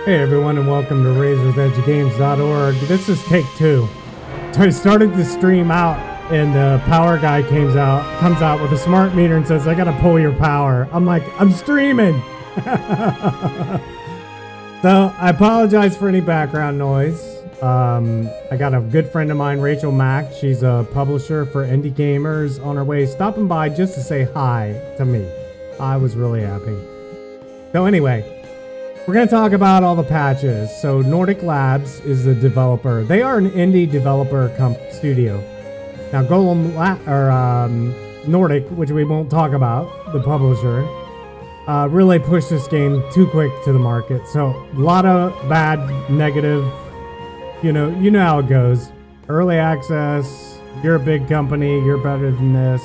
Hey everyone, and welcome to RazorsEdgeGames.org. This is take two. So I started the stream out, and the power guy comes out with a smart meter and says, "I gotta pull your power." I'm like, "I'm streaming." So I apologize for any background noise. I got a good friend of mine, Rachel Mack. She's a publisher for indie gamers, on her way stopping by just to say hi to me. I was really happy. So anyway, we're going to talk about all the patches. So Nordic Labs is the developer. They are an indie developer studio. Now Nordic, which we won't talk about, the publisher, really pushed this game too quick to the market. So a lot of bad, negative, you know how it goes. Early access, you're a big company, you're better than this.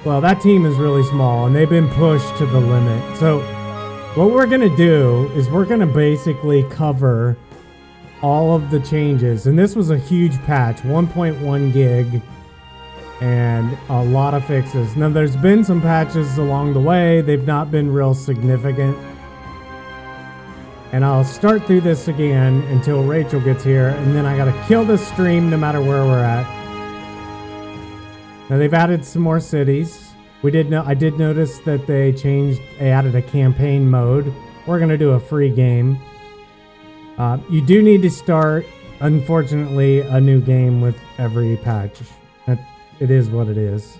Well, that team is really small and they've been pushed to the limit. So what we're going to do is we're going to basically cover all of the changes. And this was a huge patch, 1.1 gig, and a lot of fixes. Now, there's been some patches along the way. They've not been real significant. And I'll start through this again until Rachel gets here. And then I got to kill this stream no matter where we're at. Now, they've added some more cities. I did notice that they added a campaign mode. We're going to do a free game. You do need to start, unfortunately, a new game with every patch. It is what it is.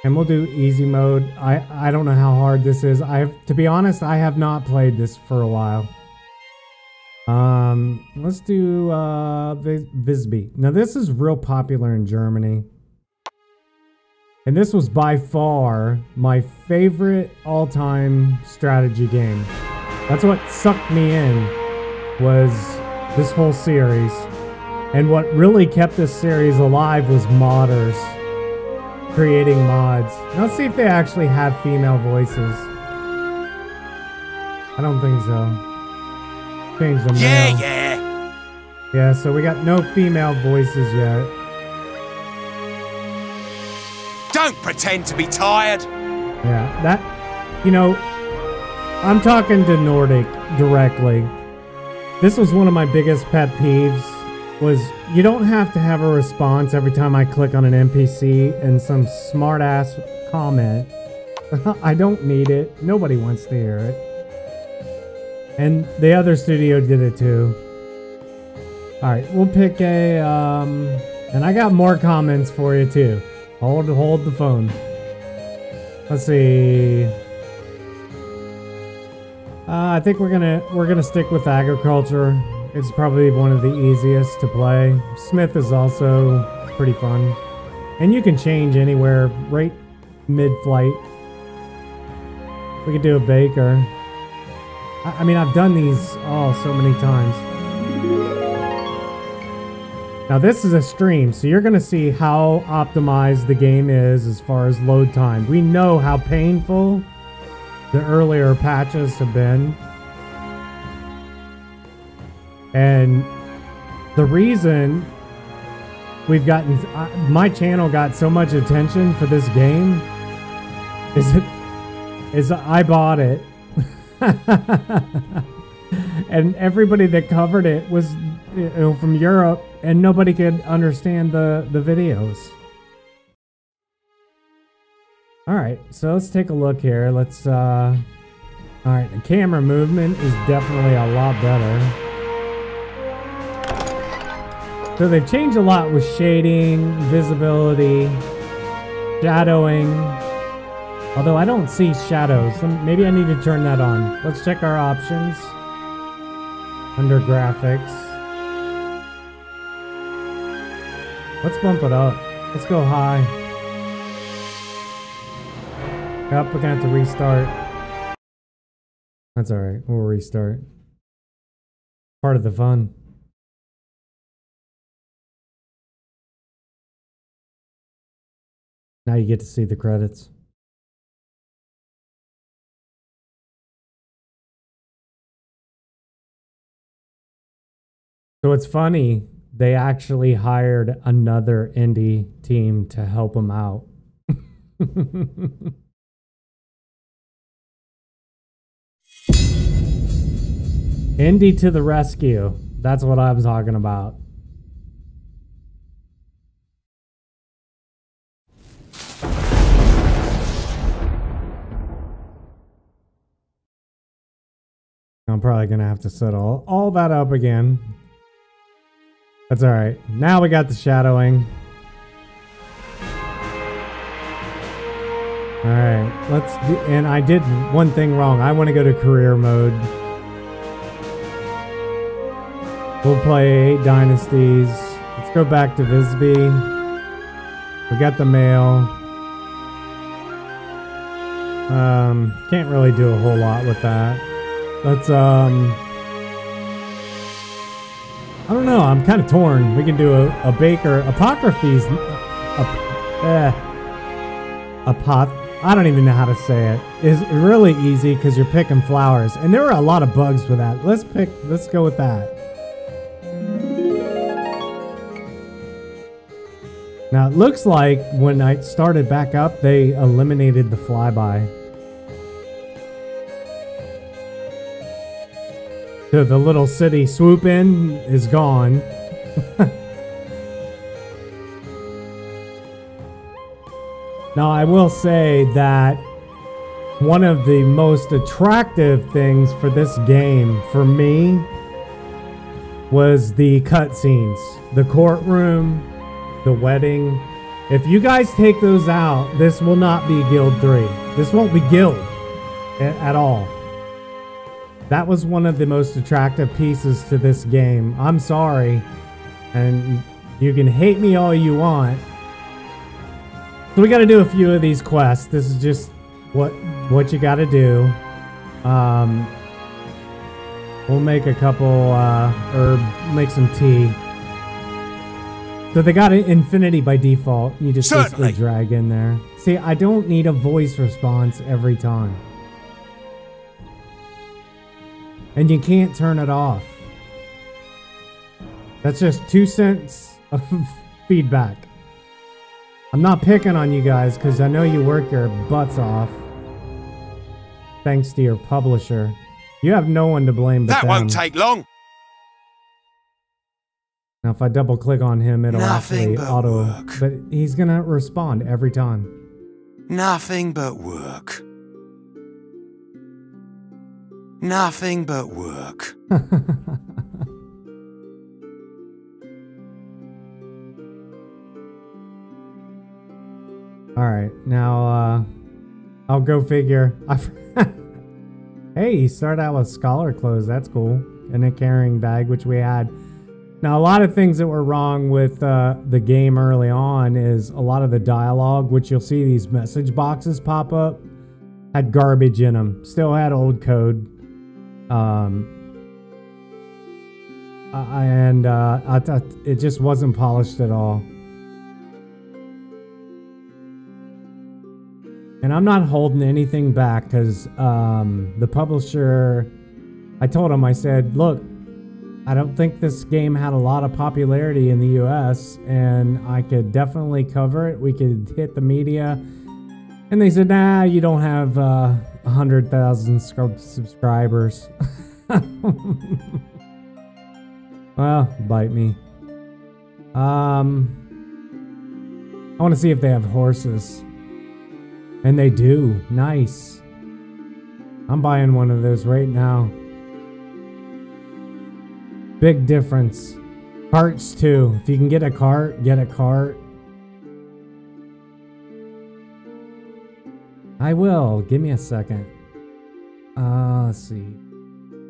And we'll do easy mode. I don't know how hard this is. To be honest, I have not played this for a while. Let's do Visby. Now, this is real popular in Germany. And this was by far my favorite all-time strategy game. That's what sucked me in, was this whole series. And what really kept this series alive was modders creating mods. Now, let's see if they actually have female voices. I don't think so. Change them now. Yeah, so we got no female voices yet. Don't pretend to be tired. Yeah, I'm talking to Nordic directly. This was one of my biggest pet peeves, was you don't have to have a response every time I click on an NPC and some smart ass comment. I don't need it. Nobody wants to hear it. And the other studio did it too. Alright, we'll pick a, and I got more comments for you too. Hold the phone. Let's see. I think we're gonna stick with agriculture. It's probably one of the easiest to play. Smith is also pretty fun, and you can change anywhere right mid-flight. We could do a baker. I mean, I've done these so many times. Now this is a stream, so you're going to see how optimized the game is as far as load time. We know how painful the earlier patches have been. And the reason we've gotten... my channel got so much attention for this game is I bought it. And everybody that covered it was from Europe, and nobody could understand the videos. Alright, so let's take a look here. Let's, alright, the camera movement is definitely a lot better. So they've changed a lot with shading, visibility, shadowing. Although I don't see shadows, so maybe I need to turn that on. Let's check our options. Under graphics. Let's bump it up. Let's go high. Yep, we're gonna have to restart. That's alright, we'll restart. Part of the fun. Now you get to see the credits. So it's funny, they actually hired another indie team to help them out. Indy to the rescue. That's what I'm talking about. I'm probably gonna have to set all that up again. That's all right. Now we got the shadowing. All right, let's do, and I did one thing wrong. I want to go to career mode. We'll play 8 dynasties. Let's go back to Visby. We got the mail. Can't really do a whole lot with that. Let's I don't know. I'm kind of torn. We can do a baker. Apocryphy's I don't even know how to say it. It's really easy because you're picking flowers, and there are a lot of bugs with that. Let's go with that. Now it looks like when I started back up, they eliminated the flyby. So the little city swoop in is gone. Now I will say that one of the most attractive things for this game for me was the cutscenes, the courtroom, the wedding. If you guys take those out, this will not be Guild 3. This won't be Guild at all. That was one of the most attractive pieces to this game. I'm sorry, and you can hate me all you want. So we got to do a few of these quests. This is just what you got to do. We'll make a couple or make some tea. So they got infinity by default. You just basically drag in there. See, I don't need a voice response every time. And you can't turn it off. That's just 2 cents of feedback. I'm not picking on you guys because I know you work your butts off. Thanks to your publisher. You have no one to blame but them. That won't take long. Now if I double click on him, it'll actually auto... But he's gonna respond every time. Nothing but work. Nothing but work. All right, now I'll go figure. Hey, he started out with scholar clothes. That's cool. And a carrying bag, which we had. Now, a lot of things that were wrong with the game early on is a lot of the dialogue, which you'll see these message boxes pop up, had garbage in them. Still had old code. It just wasn't polished at all. And I'm not holding anything back because the publisher, I told him, I said, look, I don't think this game had a lot of popularity in the US and I could definitely cover it. We could hit the media. And they said, nah, you don't have 100,000 subscribers. Well, bite me. I want to see if they have horses. And they do. Nice. I'm buying one of those right now. Big difference. Carts too. If you can get a cart, get a cart. I will. Give me a second. Let's see.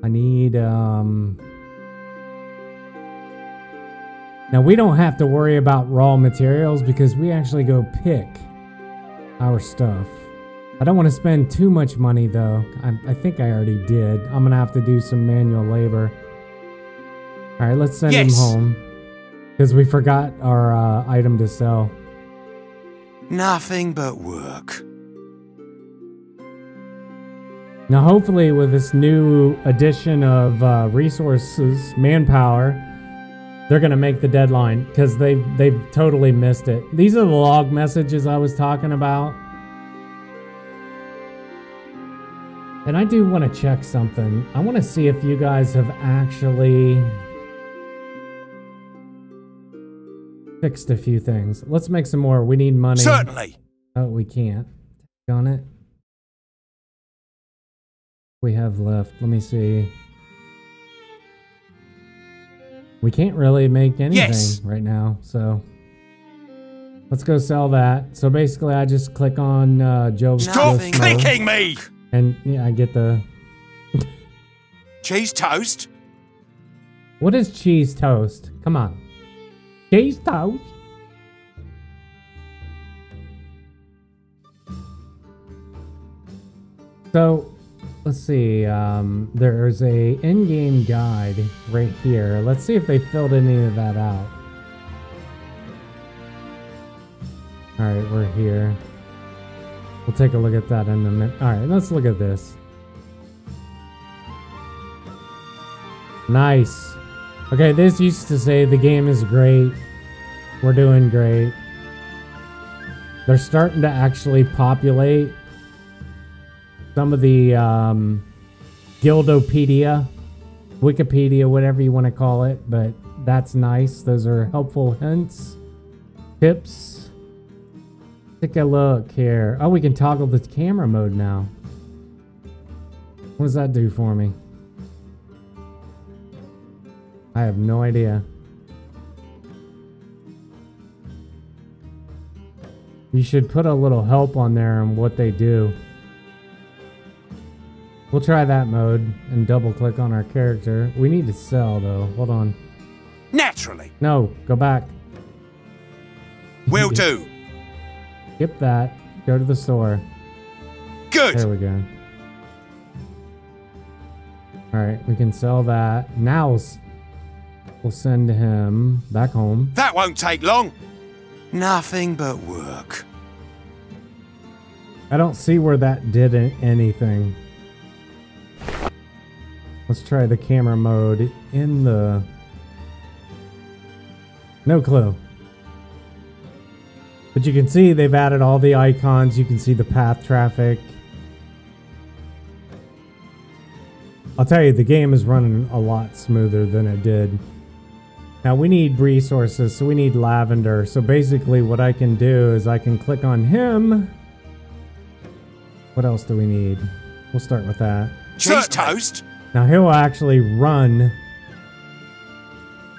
I need, Now we don't have to worry about raw materials because we actually go pick our stuff. I don't want to spend too much money though. I think I already did. I'm gonna have to do some manual labor. All right, let's send him home because we forgot our item to sell. Nothing but work. Now, hopefully, with this new addition of resources, manpower, they're gonna make the deadline because they've totally missed it. These are the log messages I was talking about. And I do want to check something. I want to see if you guys have actually fixed a few things. Let's make some more. We need money. Certainly. Oh, we can't. On it. We have left. Let me see. We can't really make anything right now, so let's go sell that. So basically, I just click on Joe's. Stop clicking me! And yeah, I get the cheese toast. What is cheese toast? Come on, cheese toast. So. Let's see, there's a in-game guide right here. Let's see if they filled any of that out. Alright, we're here. We'll take a look at that in a minute. Alright, let's look at this. Nice. Okay, this used to say the game is great. We're doing great. They're starting to actually populate some of the Guildopedia, Wikipedia, whatever you want to call it, but that's nice. Those are helpful hints, tips. Take a look here. Oh, we can toggle the camera mode now. What does that do for me? I have no idea. You should put a little help on there on what they do. We'll try that mode and double click on our character. We need to sell though. Hold on. Naturally. No, go back. Will do. Skip that. Go to the store. Good. There we go. Alright, we can sell that. Now we'll send him back home. That won't take long. Nothing but work. I don't see where that did anything. Let's try the camera mode in the... No clue. But you can see they've added all the icons. You can see the path traffic. I'll tell you, the game is running a lot smoother than it did. Now we need resources, so we need lavender. So basically what I can do is I can click on him. What else do we need? We'll start with that. Cheese toast. Now he'll actually run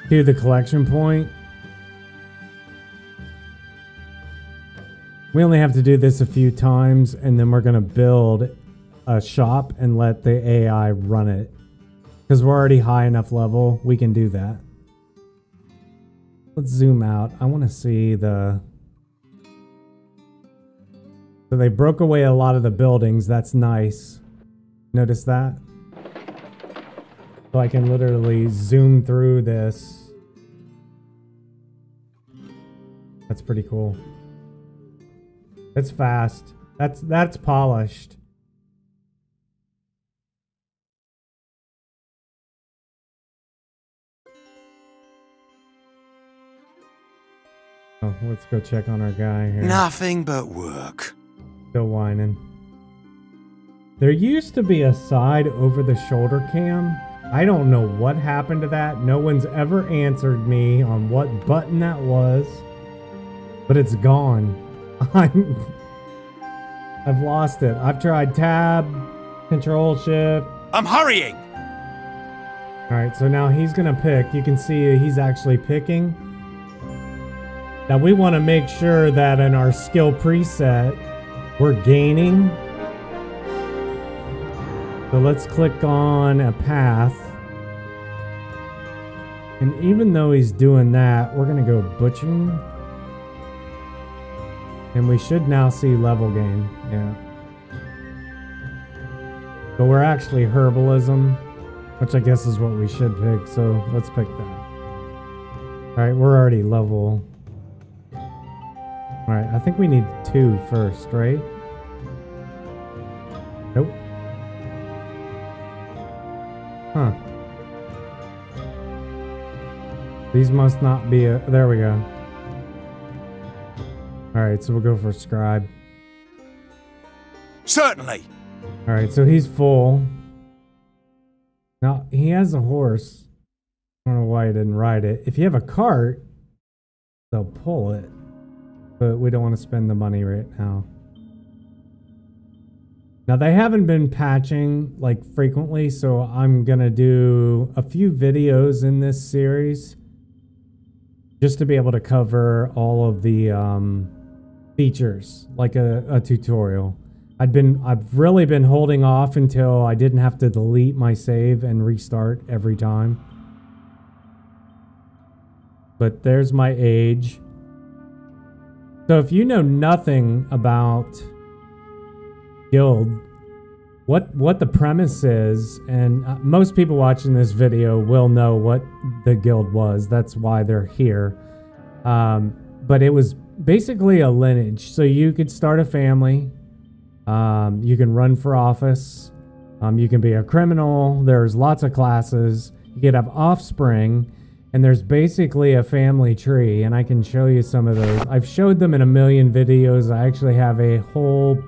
to the collection point. We only have to do this a few times, and then we're going to build a shop and let the AI run it. Because we're already high enough level, we can do that. Let's zoom out. I want to see the... So they broke away a lot of the buildings. That's nice. Notice that? So I can literally zoom through this. That's pretty cool. It's fast. That's polished. Oh, let's go check on our guy here. Nothing but work. Still whining. There used to be a side over the shoulder cam. I don't know what happened to that. No one's ever answered me on what button that was, but it's gone. I've lost it. I've tried tab, control shift. I'm hurrying. All right, so now he's gonna pick. You can see he's actually picking. Now we want to make sure that in our skill preset, we're gaining. So let's click on a path. And even though he's doing that, we're going to go butchering. And we should now see level gain. Yeah. But we're actually herbalism, which I guess is what we should pick. So let's pick that. Alright, we're already level. Alright, I think we need 2 first, right? Nope. Huh. These must not be a... There we go. Alright, so we'll go for scribe. Certainly. All right, so he's full. Now, he has a horse. I don't know why he didn't ride it. If you have a cart, they'll pull it. But we don't want to spend the money right now. Now, they haven't been patching like frequently, so I'm going to do a few videos in this series just to be able to cover all of the features, like a tutorial. I've really been holding off until I didn't have to delete my save and restart every time. But there's my age. So if you know nothing about guild, what the premise is, and most people watching this video will know what the guild was. That's why they're here. But it was basically a lineage. So you could start a family. You can run for office. You can be a criminal. There's lots of classes. You could have offspring. And there's basically a family tree. And I can show you some of those. I've showed them in a million videos. I actually have a whole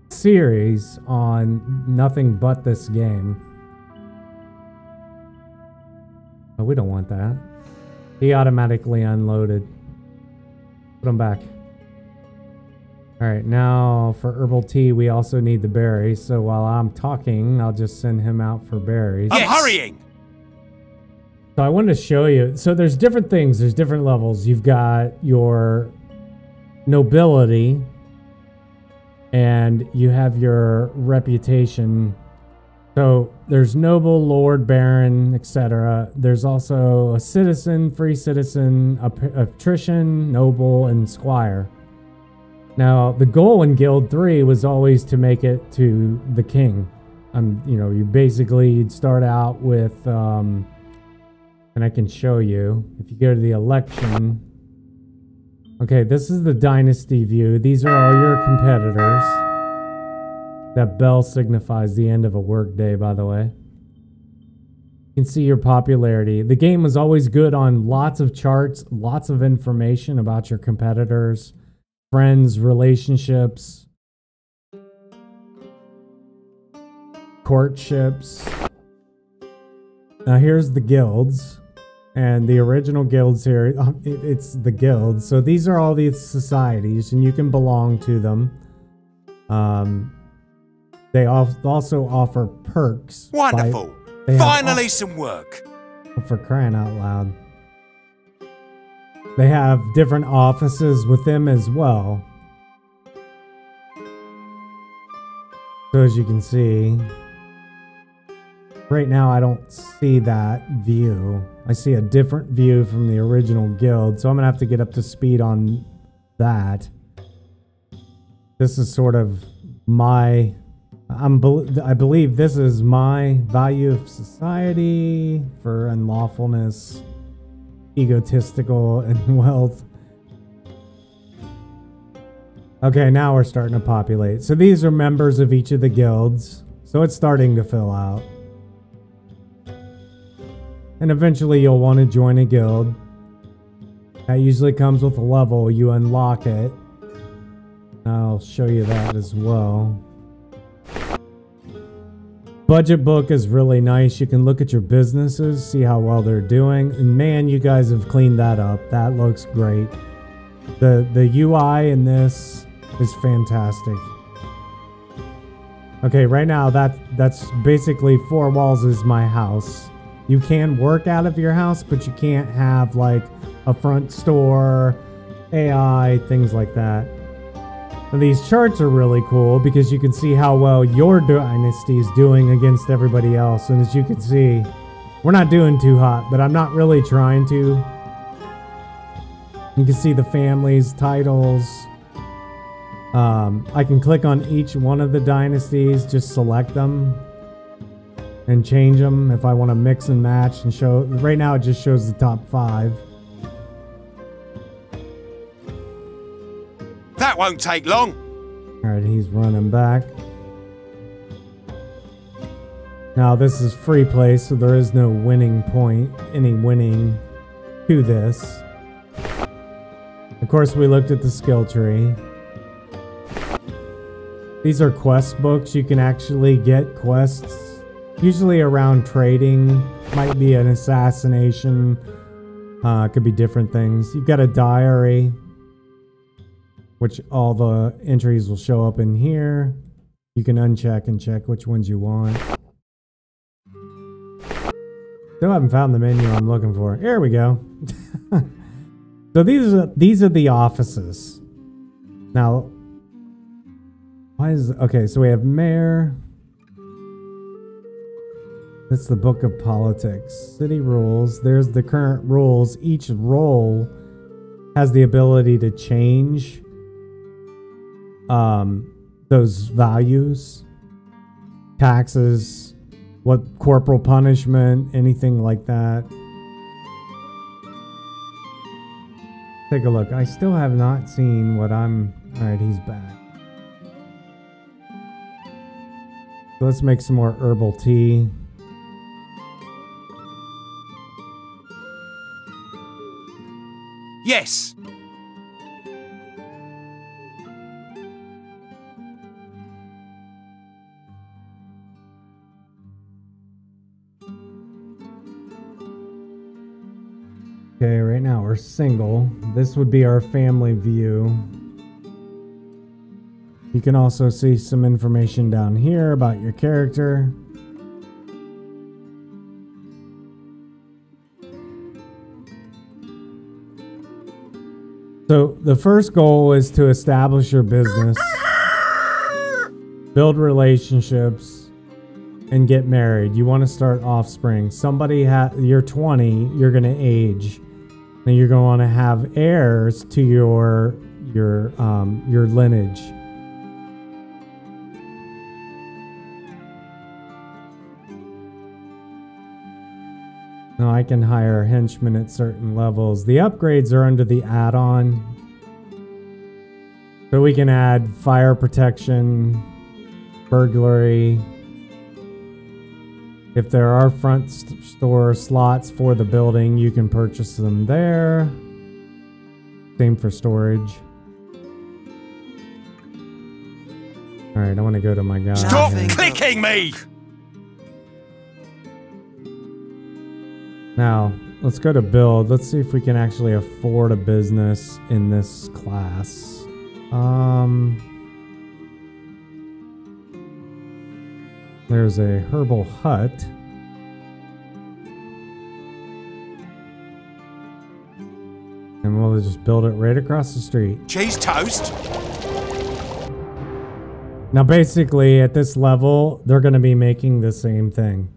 series on nothing but this game. Oh, we don't want that. He automatically unloaded. Put him back. All right, now for herbal tea, we also need the berries. So while I'm talking, I'll just send him out for berries. I'm hurrying! So I wanted to show you. So there's different things. There's different levels. You've got your nobility, and you have your reputation. So there's noble, lord, baron, etc. There's also a citizen, free citizen, a patrician, noble, and squire. Now, the goal in Guild 3 was always to make it to the king. You know, you'd start out with, and I can show you, if you go to the election. Okay, this is the dynasty view. These are all your competitors. That bell signifies the end of a work day, by the way. You can see your popularity. The game was always good on lots of charts, lots of information about your competitors, friends, relationships, courtships. Now here's the guilds. And the original guilds here, it's the guilds. So these are all these societies, and you can belong to them. They also offer perks. Wonderful. Finally some work. For crying out loud. They have different offices with them as well. So as you can see, right now I don't see that view. I see a different view from the original guild, so I'm gonna have to get up to speed on that. This is sort of my, I believe this is my value of society for unlawfulness, egotistical, and wealth. Okay, now we're starting to populate. So these are members of each of the guilds. So it's starting to fill out. And eventually you'll want to join a guild. That usually comes with a level. You unlock it. I'll show you that as well. Budget book is really nice. You can look at your businesses, see how well they're doing. And man, you guys have cleaned that up. That looks great. The UI in this is fantastic. Okay, right now that's basically 4 walls is my house. You can work out of your house, but you can't have like a front store, AI, things like that. And these charts are really cool because you can see how well your dynasty is doing against everybody else. And as you can see, we're not doing too hot, but I'm not really trying to. You can see the families, titles. I can click on each one of the dynasties, just select them and change them if I want to mix and match and show. Right now it just shows the top 5. That won't take long. All right, he's running back. Now this is free play, so there is no winning point, any winning to this. Of course, we looked at the skill tree. These are quest books. You can actually get quests, usually around trading. Might be an assassination. Could be different things. You've got a diary, which all the entries will show up in here. You can uncheck and check which ones you want. Still haven't found the menu I'm looking for. Here we go. So these are the offices. Now, why is okay? So we have mayor. That's the book of politics. City rules. There's the current rules. Each role has the ability to change those values, taxes, what corporal punishment, anything like that. Take a look. I still have not seen what I'm... Alright, he's back. So let's make some more herbal tea. Yes. Okay, right now we're single. This would be our family view. You can also see some information down here about your character. So the first goal is to establish your business, build relationships, and get married. You want to start offspring. You're 20, you're going to age. And you're going to want to have heirs to your lineage. Now I can hire henchmen at certain levels. The upgrades are under the add-on. So we can add fire protection, burglary. If there are front store slots for the building, you can purchase them there. Same for storage. Alright, I want to go to my guy. Stop clicking me! Now, let's go to build. Let's see if we can actually afford a business in this class. There's a herbal hut. And we'll just build it right across the street. Cheese toast? Now basically at this level, they're going to be making the same thing.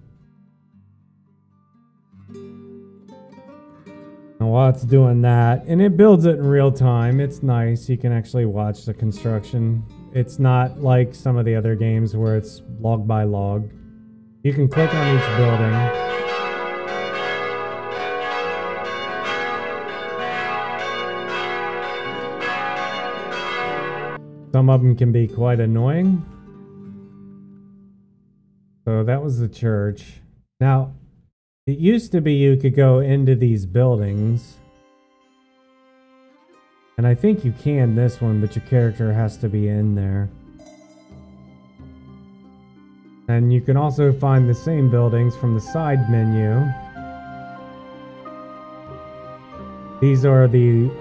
And while it's doing that, and it builds it in real time, it's nice. You can actually watch the construction. It's not like some of the other games where it's log by log. You can click on each building. Some of them can be quite annoying. So that was the church. Now, it used to be you could go into these buildings. And I think you can this one, but your character has to be in there. And you can also find the same buildings from the side menu. These are the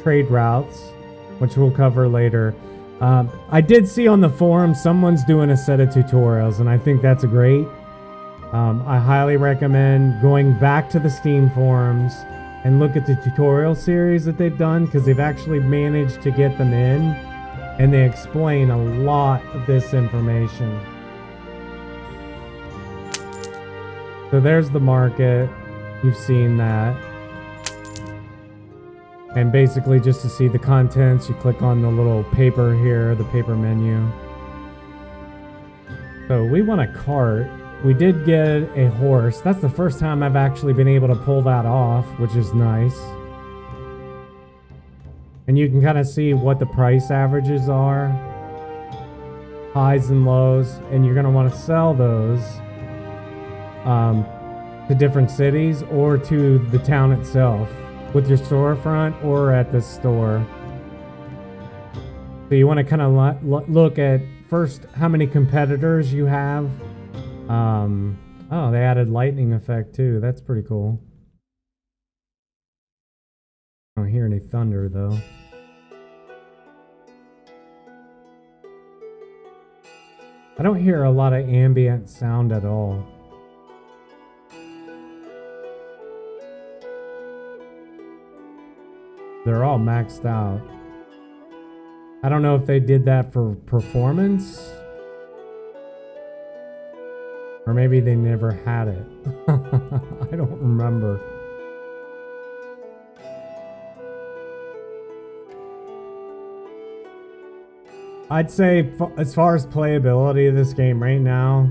trade routes, which we'll cover later. I did see on the forum someone's doing a set of tutorials, and I think that's great. I highly recommend going back to the Steam forums and look at the tutorial series that they've done, because they've actually managed to get them in, and they explain a lot of this information. So there's the market. You've seen that. And basically just to see the contents, you click on the little paper here, the paper menu. So we want a cart. We did get a horse. That's the first time I've actually been able to pull that off, which is nice. And you can kind of see what the price averages are. Highs and lows. And you're going to want to sell those to different cities or to the town itself with your storefront or at the store. So you want to kind of look at first how many competitors you have. Oh, they added lightning effect too. That's pretty cool. I don't hear any thunder though. I don't hear a lot of ambient sound at all. They're all maxed out. I don't know if they did that for performance. Or maybe they never had it. I don't remember. I'd say as far as playability of this game right now,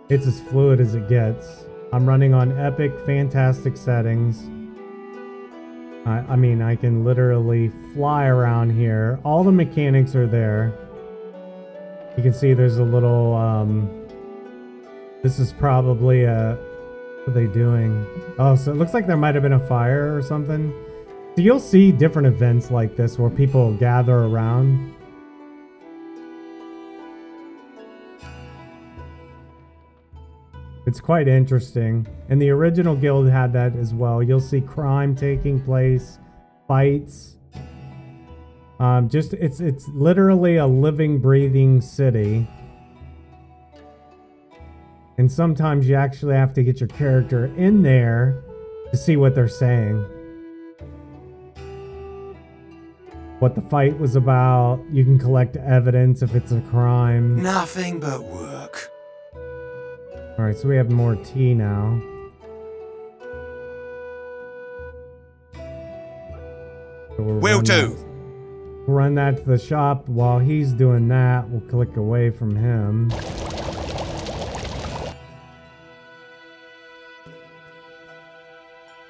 it's as fluid as it gets. I'm running on epic, fantastic settings. I mean, I can literally fly around here. All the mechanics are there. You can see there's a little, this is probably a, what are they doing? Oh, so it looks like there might have been a fire or something. So you'll see different events like this where people gather around. It's quite interesting. And the original guild had that as well. You'll see crime taking place, fights. It's literally a living, breathing city. And sometimes you actually have to get your character in there to see what they're saying. What the fight was about. You can collect evidence if it's a crime. Nothing but work. Alright, so we have more tea now. So Will do. We'll run that to the shop. While he's doing that, we'll click away from him.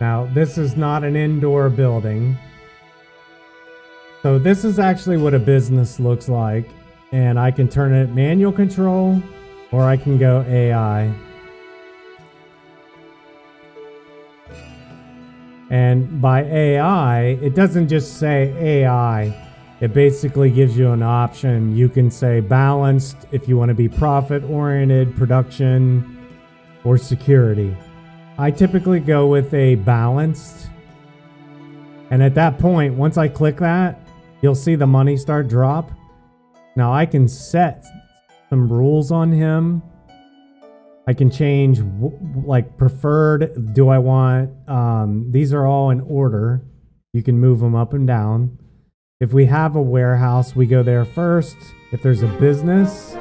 Now, this is not an indoor building. So this is actually what a business looks like. And I can turn it manual control, or I can go AI. And by AI, it doesn't just say AI. It basically gives you an option. You can say balanced if you want to be profit-oriented, production, or security. I typically go with a balanced. And at that point, once I click that, you'll see the money start drop. Now I can set some rules on him. I can change like preferred. Do I want, these are all in order. You can move them up and down. If we have a warehouse, we go there first. If there's a business,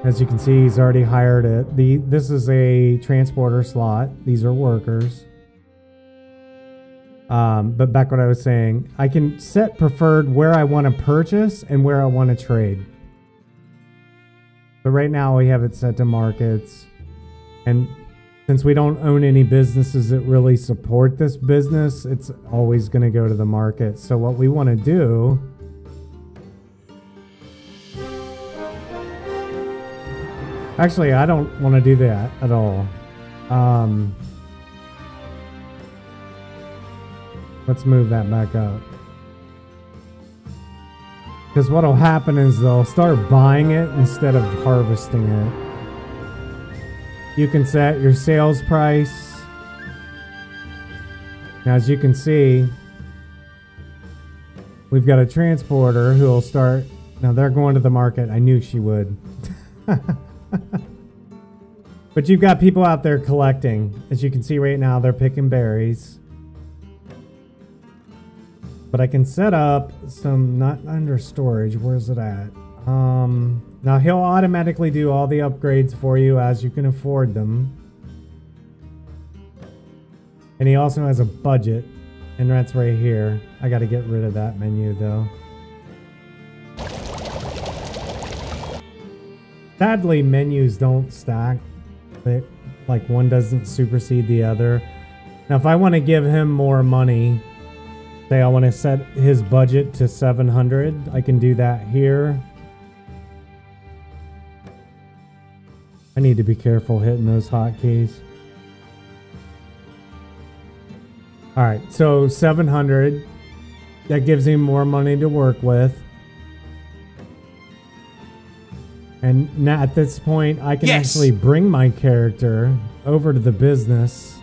as you can see, he's already hired it. This is a transporter slot. These are workers. But back what I was saying, I can set preferred where I want to purchase and where I want to trade. So right now we have it set to markets. And since we don't own any businesses that really support this business, it's always going to go to the market. So what we want to do actually, I don't want to do that at all. Let's move that back up. Because what will happen is they'll start buying it instead of harvesting it. You can set your sales price. Now, as you can see, we've got a transporter who will start. Now they're going to the market. I knew she would. But you've got people out there collecting. As you can see right now, they're picking berries. But I can set up some, not under storage. Where's it at? Now he'll automatically do all the upgrades for you as you can afford them. And he also has a budget, and that's right here. I got to get rid of that menu though. Sadly, menus don't stack. Like one doesn't supersede the other. Now if I want to give him more money, say I want to set his budget to 700, I can do that here. I need to be careful hitting those hotkeys. All right, so 700, that gives him more money to work with. And now at this point, I can Yes. actually bring my character over to the business.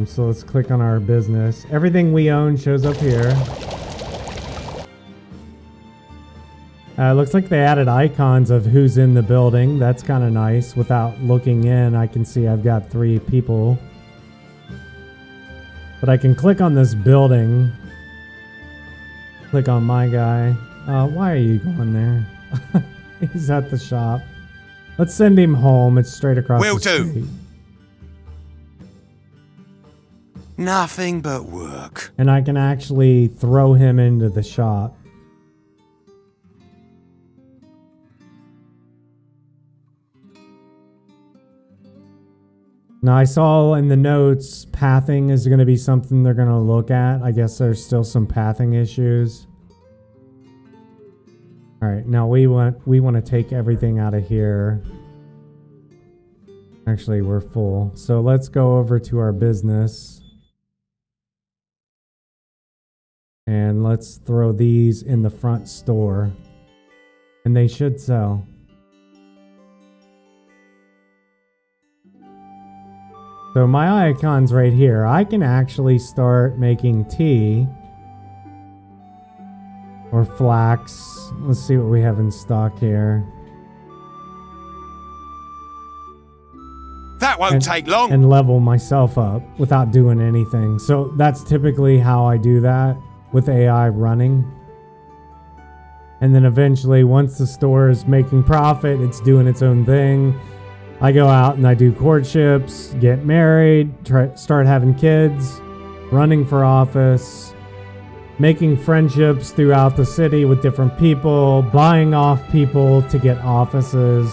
So let's click on our business. Everything we own shows up here. Looks like they added icons of who's in the building. That's kind of nice. Without looking in, I can see I've got 3 people. But I can click on this building. Click on my guy. Why are you going there? He's at the shop. Let's send him home. It's straight across Will the street. do. Nothing but work. And I can actually throw him into the shop. Now I saw in the notes pathing is going to be something they're going to look at. I guess there's still some pathing issues. All right, now we want to take everything out of here. Actually, we're full. So let's go over to our business. And let's throw these in the front store. And they should sell. So my icon's right here. I can actually start making tea. Or flax. Let's see what we have in stock here. That won't take long. And level myself up without doing anything. So that's typically how I do that with AI running. And then eventually, once the store is making profit, it's doing its own thing. I go out and I do courtships, get married, start having kids, running for office, making friendships throughout the city with different people, buying off people to get offices.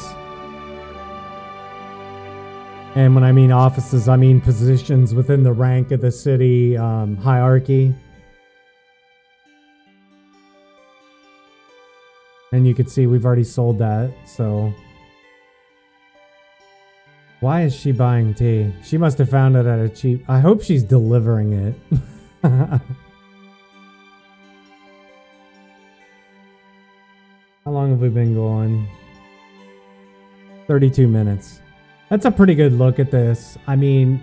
And when I mean offices, I mean positions within the rank of the city hierarchy. And you can see we've already sold that, so... Why is she buying tea? She must have found it at a cheap... I hope she's delivering it. How long have we been going? 32 minutes. That's a pretty good look at this. I mean,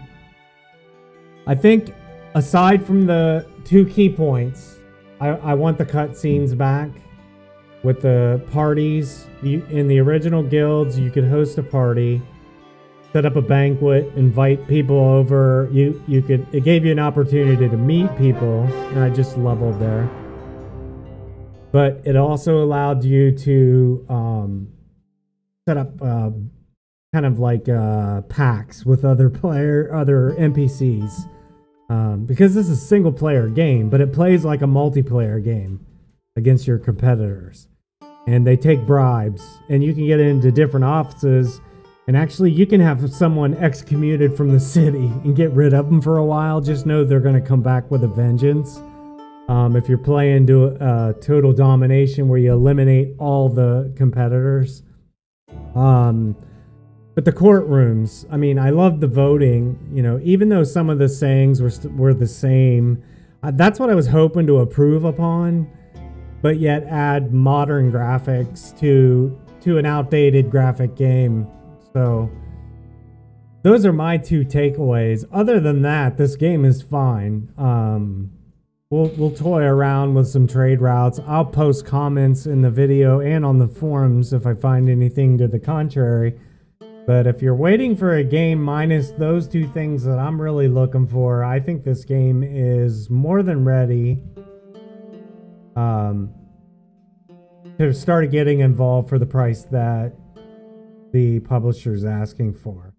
I think aside from the 2 key points, I want the cutscenes back with the parties. In the original guilds, you could host a party, set up a banquet, invite people over. It gave you an opportunity to meet people, and I just leveled there. But it also allowed you to set up kind of like packs with other NPCs. Because this is a single player game, but it plays like a multiplayer game against your competitors. And they take bribes, and you can get into different offices. And actually, you can have someone excommunicated from the city and get rid of them for a while. Just know they're going to come back with a vengeance. If you're playing total domination where you eliminate all the competitors. But the courtrooms, I mean, I love the voting. You know, even though some of the sayings were the same, that's what I was hoping to improve upon. But yet add modern graphics to an outdated graphic game. So those are my 2 takeaways. Other than that, this game is fine. We'll toy around with some trade routes. I'll post comments in the video and on the forums if I find anything to the contrary. But if you're waiting for a game minus those 2 things that I'm really looking for, I think this game is more than ready to start getting involved for the price that the publisher's asking for.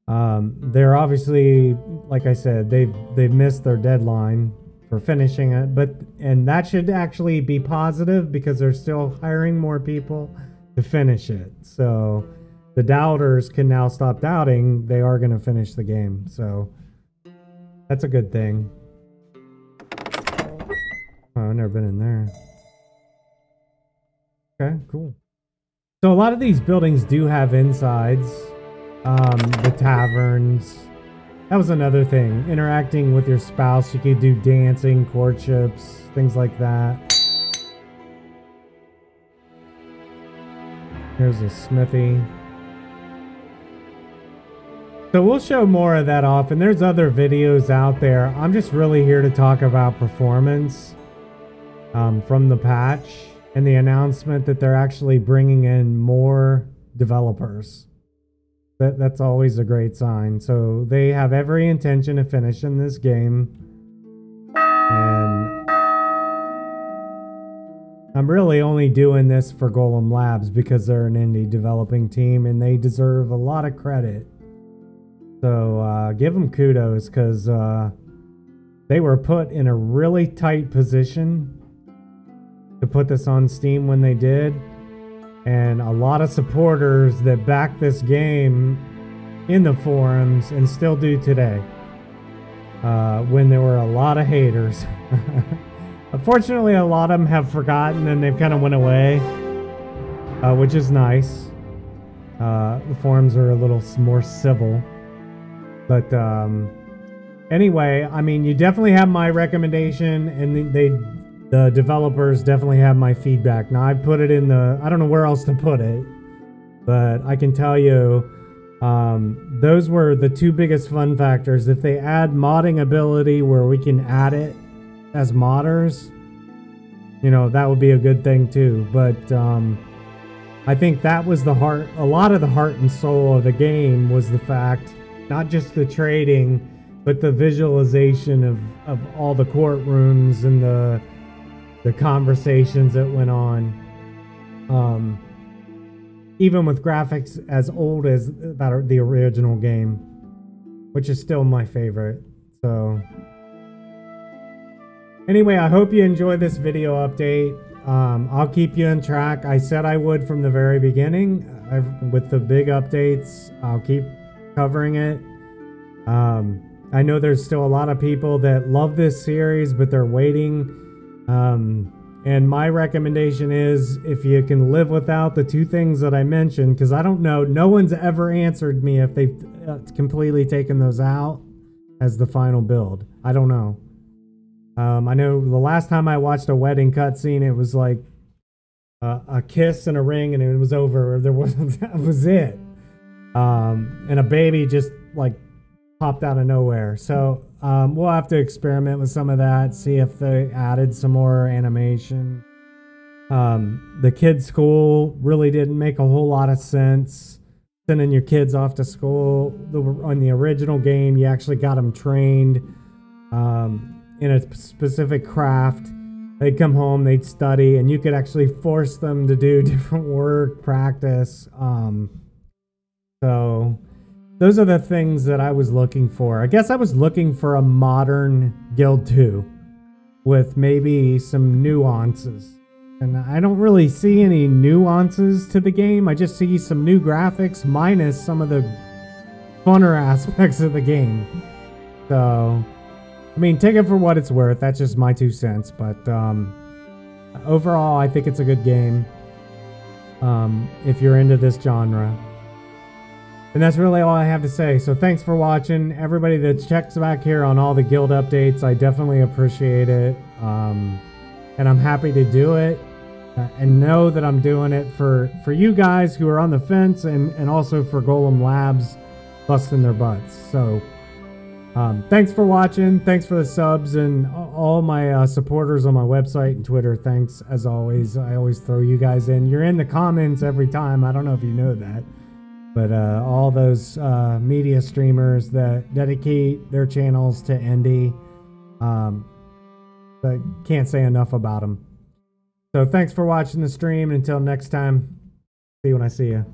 They're obviously, like I said, they've missed their deadline for finishing it, and that should actually be positive because they're still hiring more people to finish it. So the doubters can now stop doubting. They are going to finish the game, so that's a good thing. Oh, I've never been in there. Okay, cool. So a lot of these buildings do have insides. The taverns. That was another thing. Interacting with your spouse. You could do dancing, courtships, things like that. Here's a smithy. So we'll show more of that off, and there's other videos out there. I'm just really here to talk about performance from the patch and the announcement that they're actually bringing in more developers. That's always a great sign. So they have every intention of finishing this game, and I'm really only doing this for Golem Labs because they're an indie developing team and they deserve a lot of credit. So give them kudos, because they were put in a really tight position to put this on Steam when they did. And a lot of supporters that backed this game in the forums and still do today, when there were a lot of haters. Unfortunately, a lot of them have forgotten and they've kind of went away, which is nice. The forums are a little more civil. But anyway, I mean, you definitely have my recommendation, and the developers definitely have my feedback. Now, I put it in the, I don't know where else to put it, but I can tell you those were the two biggest fun factors. If they add modding ability where we can add it as modders, you know, that would be a good thing too. But I think that was the heart, a lot of the heart and soul of the game was the fact, not just the trading, but the visualization of all the courtrooms and the conversations that went on. Even with graphics as old as the original game, which is still my favorite. So anyway, I hope you enjoy this video update. I'll keep you on track. I said I would from the very beginning. With the big updates, I'll keep covering it. I know there's still a lot of people that love this series, but they're waiting. And my recommendation is, if you can live without the two things that I mentioned, because I don't know, no one's ever answered me if they've completely taken those out as the final build. I don't know. I know the last time I watched a wedding cutscene, it was like a kiss and a ring, and it was over. There wasn't, that was it. And a baby just like popped out of nowhere. So we'll have to experiment with some of that, see if they added some more animation. The kids' school really didn't make a whole lot of sense. Sending your kids off to school. On the original game, you actually got them trained in a specific craft. They'd come home, they'd study, and you could actually force them to do different work, practice. So those are the things that I was looking for. I guess I was looking for a modern Guild 2 with maybe some nuances. And I don't really see any nuances to the game. I just see some new graphics minus some of the funner aspects of the game. So, I mean, take it for what it's worth. That's just my 2 cents. But overall, I think it's a good game if you're into this genre. And that's really all I have to say. So thanks for watching. Everybody that checks back here on all the guild updates, I definitely appreciate it. And I'm happy to do it. And know that I'm doing it for you guys who are on the fence, and also for Golem Labs busting their butts. So thanks for watching. Thanks for the subs and all my supporters on my website and Twitter. Thanks as always. I always throw you guys in. You're in the comments every time. I don't know if you know that. But all those media streamers that dedicate their channels to indie, I can't say enough about them. So thanks for watching the stream. Until next time, see you when I see you.